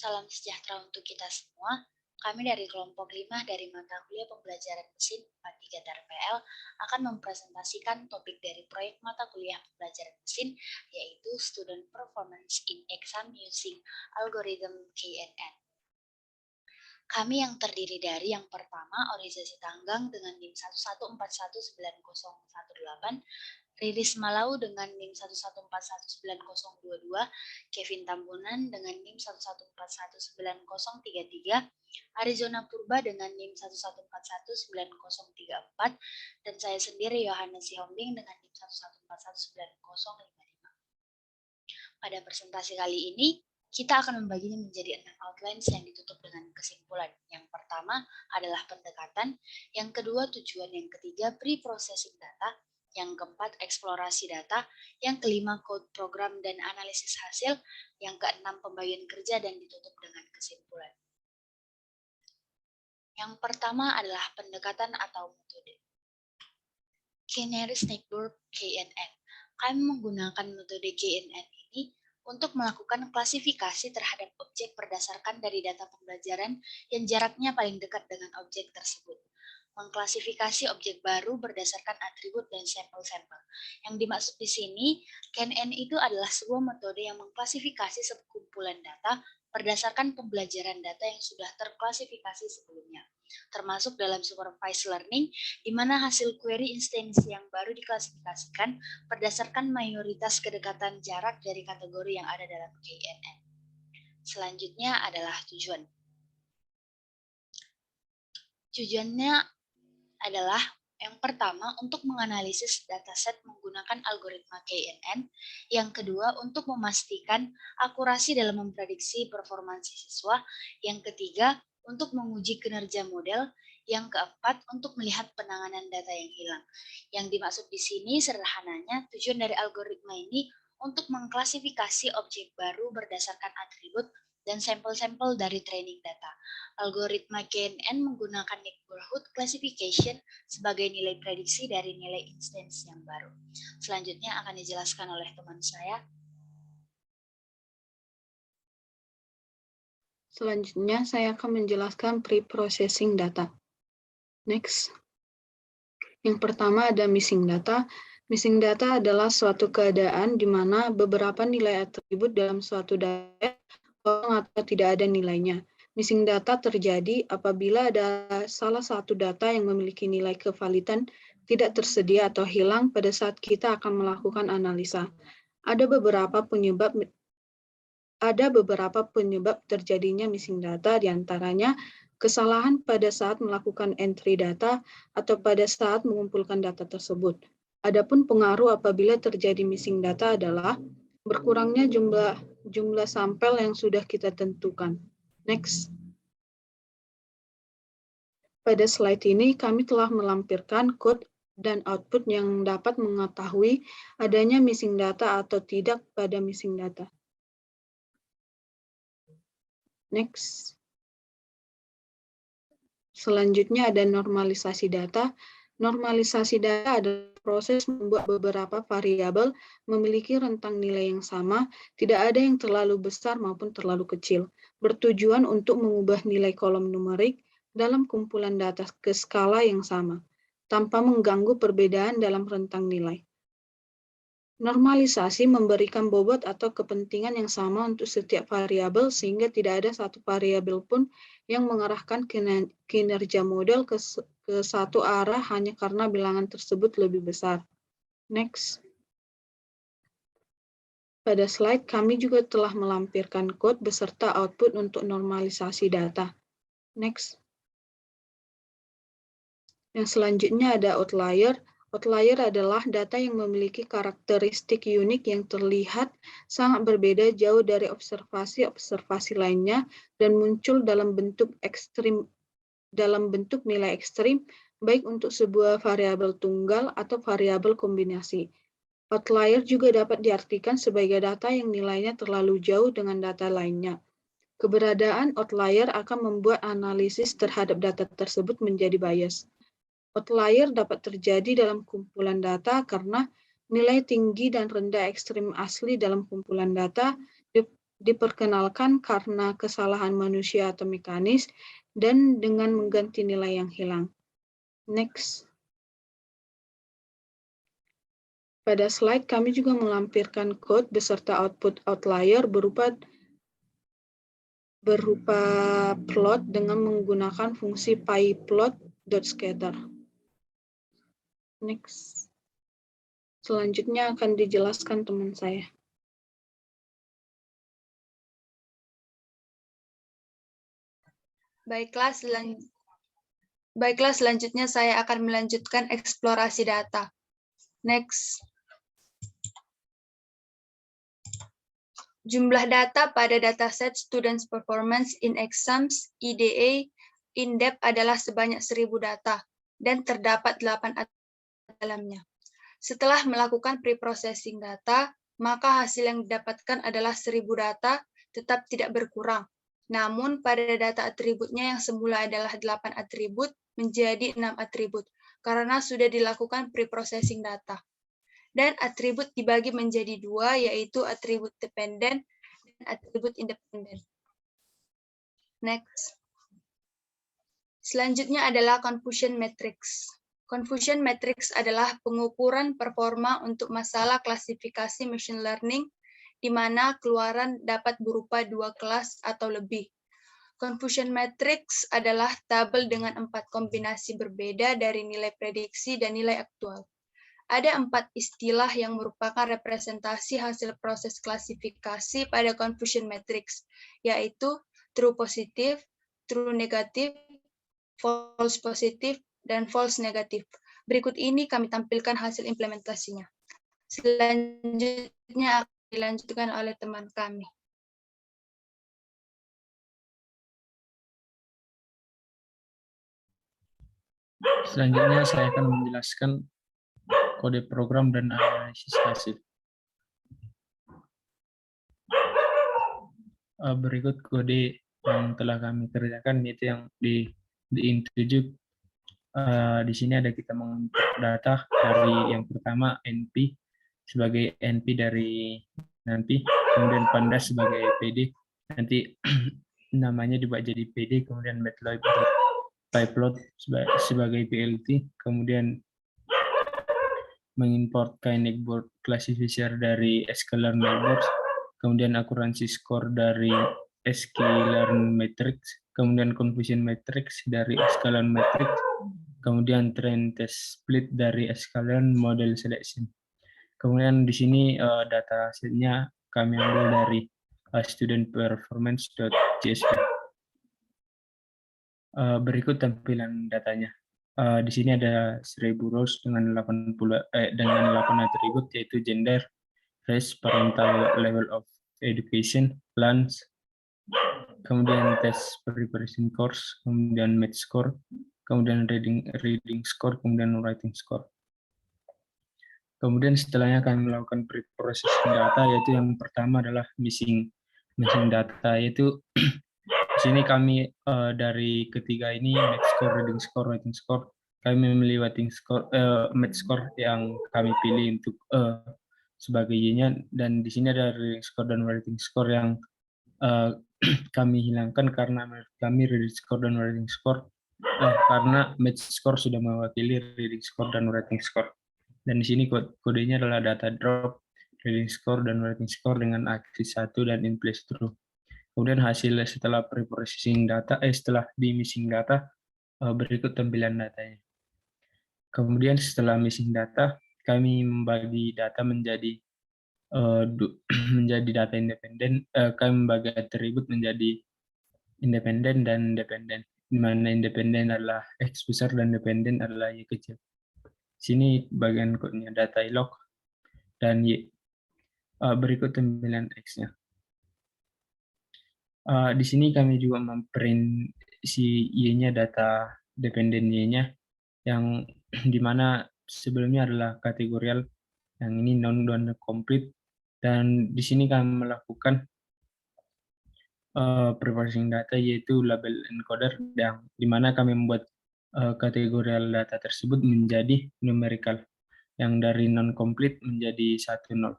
Salam sejahtera untuk kita semua. Kami dari kelompok 5 dari mata kuliah pembelajaran mesin 43 TRPL akan mempresentasikan topik dari proyek mata kuliah pembelajaran mesin, yaitu Student Performance in Exam Using Algorithm KNN. Kami yang terdiri dari yang pertama, Organisasi Tanggang dengan NIM 114190118, Riris Malau dengan NIM 1141922, Kevin Tambunan dengan NIM 1141933, Arizona Purba dengan NIM 1141934, dan saya sendiri Yohanes Sihombing dengan NIM 1141955. Pada presentasi kali ini, kita akan membaginya menjadi 6 outlines yang ditutup dengan kesimpulan. Yang pertama adalah pendekatan, yang kedua tujuan, yang ketiga pre-processing data, yang keempat eksplorasi data, yang kelima code program dan analisis hasil, yang keenam pembagian kerja dan ditutup dengan kesimpulan. Yang pertama adalah pendekatan atau metode. Canary-Snake-Burp KNN. Kami menggunakan metode KNN ini untuk melakukan klasifikasi terhadap objek berdasarkan dari data pembelajaran yang jaraknya paling dekat dengan objek tersebut. Mengklasifikasi objek baru berdasarkan atribut dan sampel-sampel. Yang dimaksud di sini, KNN itu adalah sebuah metode yang mengklasifikasi sekumpulan data berdasarkan pembelajaran data yang sudah terklasifikasi sebelumnya, termasuk dalam supervised learning, di mana hasil query instansi yang baru diklasifikasikan berdasarkan mayoritas kedekatan jarak dari kategori yang ada dalam KNN. Selanjutnya adalah tujuan. Tujuannya adalah yang pertama untuk menganalisis dataset menggunakan algoritma KNN, yang kedua untuk memastikan akurasi dalam memprediksi performansi siswa, yang ketiga untuk menguji kinerja model, yang keempat untuk melihat penanganan data yang hilang. Yang dimaksud di sini sederhananya tujuan dari algoritma ini untuk mengklasifikasi objek baru berdasarkan atribut dan sampel-sampel dari training data. Algoritma KNN menggunakan neighborhood classification sebagai nilai prediksi dari nilai instansi yang baru. Selanjutnya akan dijelaskan oleh teman saya. Selanjutnya, saya akan menjelaskan pre-processing data. Next. Yang pertama ada missing data. Missing data adalah suatu keadaan di mana beberapa nilai atribut dalam suatu data kosong atau tidak ada nilainya. Missing data terjadi apabila ada salah satu data yang memiliki nilai kevalidan tidak tersedia atau hilang pada saat kita akan melakukan analisa. Ada beberapa penyebab terjadinya missing data, diantaranya kesalahan pada saat melakukan entry data atau pada saat mengumpulkan data tersebut. Adapun pengaruh apabila terjadi missing data adalah berkurangnya jumlah sampel yang sudah kita tentukan. Next. Pada slide ini kami telah melampirkan code dan output yang dapat mengetahui adanya missing data atau tidak pada missing data. Next. Selanjutnya ada normalisasi data. Normalisasi data adalah proses membuat beberapa variabel memiliki rentang nilai yang sama, tidak ada yang terlalu besar maupun terlalu kecil, bertujuan untuk mengubah nilai kolom numerik dalam kumpulan data ke skala yang sama, tanpa mengganggu perbedaan dalam rentang nilai. Normalisasi memberikan bobot atau kepentingan yang sama untuk setiap variabel sehingga tidak ada satu variabel pun yang mengarahkan kinerja model ke satu arah hanya karena bilangan tersebut lebih besar. Next. Pada slide kami juga telah melampirkan code beserta output untuk normalisasi data. Next. Yang selanjutnya ada outlier. Outlier adalah data yang memiliki karakteristik unik yang terlihat sangat berbeda jauh dari observasi lainnya dan muncul dalam bentuk nilai ekstrim, baik untuk sebuah variabel tunggal atau variabel kombinasi. Outlier juga dapat diartikan sebagai data yang nilainya terlalu jauh dengan data lainnya. Keberadaan outlier akan membuat analisis terhadap data tersebut menjadi bias. Outlier dapat terjadi dalam kumpulan data karena nilai tinggi dan rendah ekstrim asli dalam kumpulan data diperkenalkan karena kesalahan manusia atau mekanis, dan dengan mengganti nilai yang hilang. Next. Pada slide kami juga melampirkan code beserta output outlier berupa plot dengan menggunakan fungsi pyplot.scatter. Next. Selanjutnya akan dijelaskan teman saya. Baiklah, selanjutnya saya akan melanjutkan eksplorasi data. Next. Jumlah data pada dataset Students Performance in Exams (IDE) in-depth adalah sebanyak 1.000 data dan terdapat 8 dalamnya. Setelah melakukan pre-processing data, maka hasil yang didapatkan adalah 1.000 data, tetap tidak berkurang. Namun pada data atributnya yang semula adalah 8 atribut menjadi 6 atribut karena sudah dilakukan pre-processing data. Dan atribut dibagi menjadi 2, yaitu atribut dependen dan atribut independen. Next. Selanjutnya adalah confusion matrix. Confusion matrix adalah pengukuran performa untuk masalah klasifikasi machine learning, di mana keluaran dapat berupa 2 kelas atau lebih. Confusion matrix adalah tabel dengan 4 kombinasi berbeda dari nilai prediksi dan nilai aktual. Ada 4 istilah yang merupakan representasi hasil proses klasifikasi pada confusion matrix, yaitu true positif, true negatif, false positif, dan false negatif. Berikut ini kami tampilkan hasil implementasinya. Selanjutnya akan dilanjutkan oleh teman kami. Selanjutnya saya akan menjelaskan kode program dan analisis hasil. Berikut kode yang telah kami kerjakan, yaitu yang di Int7. Di sini ada kita menginput data dari yang pertama NP sebagai NP dari nanti, kemudian Pandas sebagai PD, nanti namanya dibuat jadi PD, kemudian matplotlib sebagai PLT, kemudian mengimport kinetic board classifier dari sklearn mailbox, kemudian akuransi skor dari sklearn matrix, kemudian confusion matrix dari sklearn matrix, kemudian trend test split dari sklearn model selection. Kemudian di sini data setnya kami ambil dari studentperformance.csv. Berikut tampilan datanya. Di sini ada 1000 rows dengan 8 atribut, yaitu gender, race, parental level of education, lands, kemudian test preparation course, kemudian math score, kemudian reading score, kemudian writing score. Kemudian setelahnya kami melakukan pre-processing data, yaitu yang pertama adalah missing data, yaitu di sini kami dari ketiga ini math score, reading score, writing score, kami memilih math score yang kami pilih untuk sebagai Y-nya, dan di sini ada reading score dan writing score yang kami hilangkan karena menurut kami reading score dan writing score karena math score sudah mewakili reading score dan writing score. Dan di sini kodenya adalah data drop, reading score dan writing score dengan aksis 1 dan in place true. Kemudian hasil setelah pre-processing data, setelah di missing data, berikut tampilan datanya. Kemudian setelah missing data, kami membagi data menjadi data independen. Kami membagi atribut menjadi independen dan dependen, di mana independen adalah X besar dan dependen adalah Y kecil. Sini bagian kodenya data log dan Y. Berikut tampilan X-nya. Di sini kami juga memprint si Y-nya, data dependen Y-nya, yang dimana sebelumnya adalah kategorial, yang ini non complete, dan di sini kami melakukan pre-processing data, yaitu label encoder, yang dimana kami membuat kategorial data tersebut menjadi numerical, yang dari non complete menjadi 1, 0.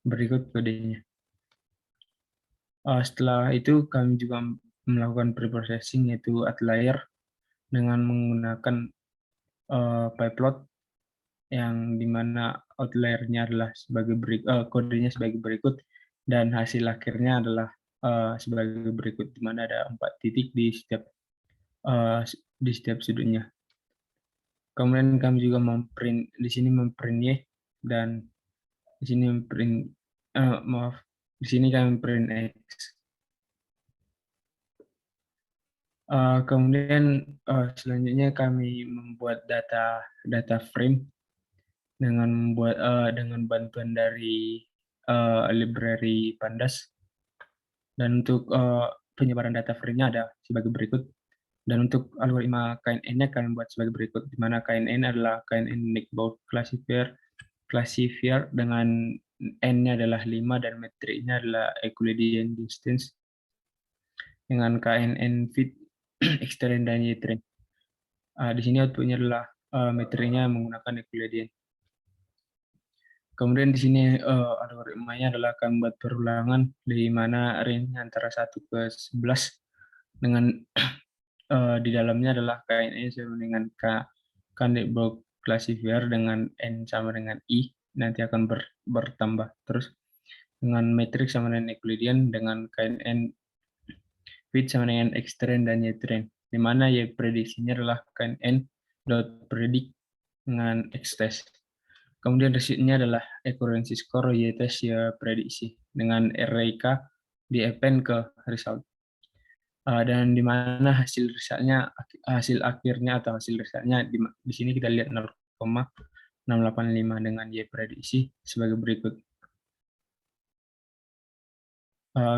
Berikut kodenya. Setelah itu kami juga melakukan preprocessing yaitu outlier dengan menggunakan pipeplot yang dimana outliernya adalah sebagai kodenya sebagai berikut dan hasil akhirnya adalah sebagai berikut, di mana ada 4 titik di setiap sudutnya. Kemudian kami juga memprint di sini memprint Y dan di sini memprint di sini kami print X. Kemudian selanjutnya kami membuat data frame dengan bantuan dari library Pandas. Dan untuk penyebaran data frame-nya ada sebagai berikut. Dan untuk algoritma KNN-nya kami buat sebagai berikut, di mana KNN adalah KNN Nickbout classifier dengan N-nya adalah 5 dan metriknya adalah Euclidean distance dengan KNN fit, extend, dan Y-train. Di sini outputnya adalah metriknya menggunakan Euclidean. Kemudian di sini algoritmanya adalah kami buat perulangan di mana range antara 1 ke 11 dengan di dalamnya adalah KNN sama dengan Nickbout classifier dengan N sama dengan I, nanti akan bertambah terus dengan metrik sama dengan Euclidean dengan KNN fit sama dengan X-train dan Y-train, di mana Y prediksinya adalah KNN dot predict dengan X-test. Kemudian result-nya adalah accuracy score Y-test Y prediksi dengan RIK di append ke result. Dan di mana hasil akhirnya atau hasil resultnya di sini kita lihat 0,685 dengan Y prediksi sebagai berikut.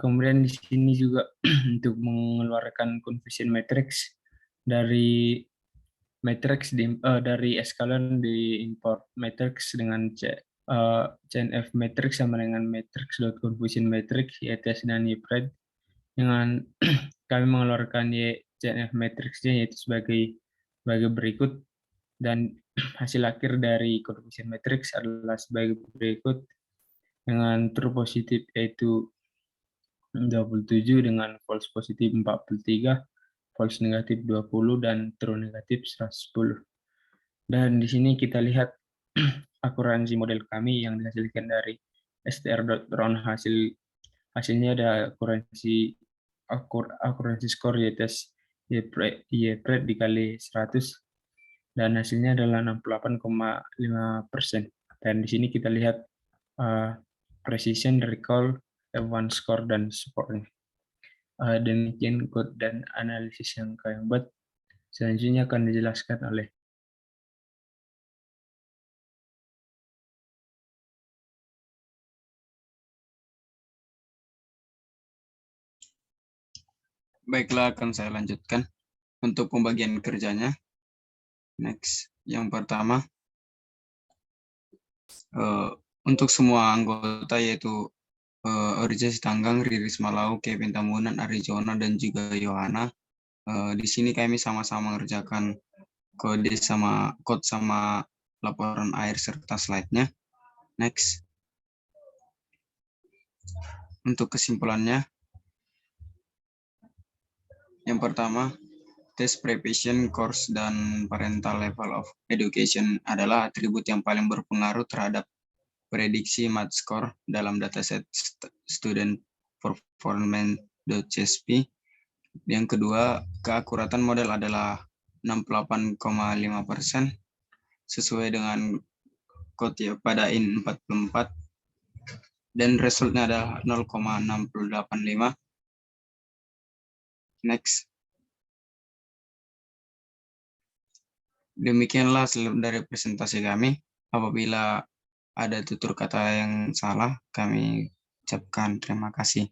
Kemudian di sini juga untuk mengeluarkan confusion matrix dari dari escalon di import matrix dengan CNF matrix sama dengan matrix dot confusion matrix Y-test dan Y-pred. Dengan kami mengeluarkan CNF matrixnya yaitu sebagai berikut, dan hasil akhir dari confusion matrix adalah sebagai berikut dengan true positif yaitu 27 dengan false positif 43, false negatif 20 dan true negatif 110. Dan di sini kita lihat akuransi model kami yang dihasilkan dari str.round hasilnya ada akuransi skor Y-test Y-pred dikali 100 dan hasilnya adalah 68,5%. Dan di sini kita lihat precision, recall, F1 score dan supportnya. Demikian code dan analisis yang kami buat. Selanjutnya akan dijelaskan oleh Baiklah, akan saya lanjutkan untuk pembagian kerjanya. Next, yang pertama, untuk semua anggota yaitu Orja Sitanggang, Riris Malau, Kevin Tambunan, Arizona, dan juga Yohana. Di sini kami sama-sama mengerjakan code sama laporan air serta slide-nya. Next. Untuk kesimpulannya, yang pertama, test preparation, course, dan parental level of education adalah atribut yang paling berpengaruh terhadap prediksi math score dalam dataset student performance.csp. Yang kedua, keakuratan model adalah 68,5% sesuai dengan code pada IN 44 dan resultnya adalah 0,685. Next. Demikianlah seluruh dari presentasi kami. Apabila ada tutur kata yang salah, kami ucapkan terima kasih.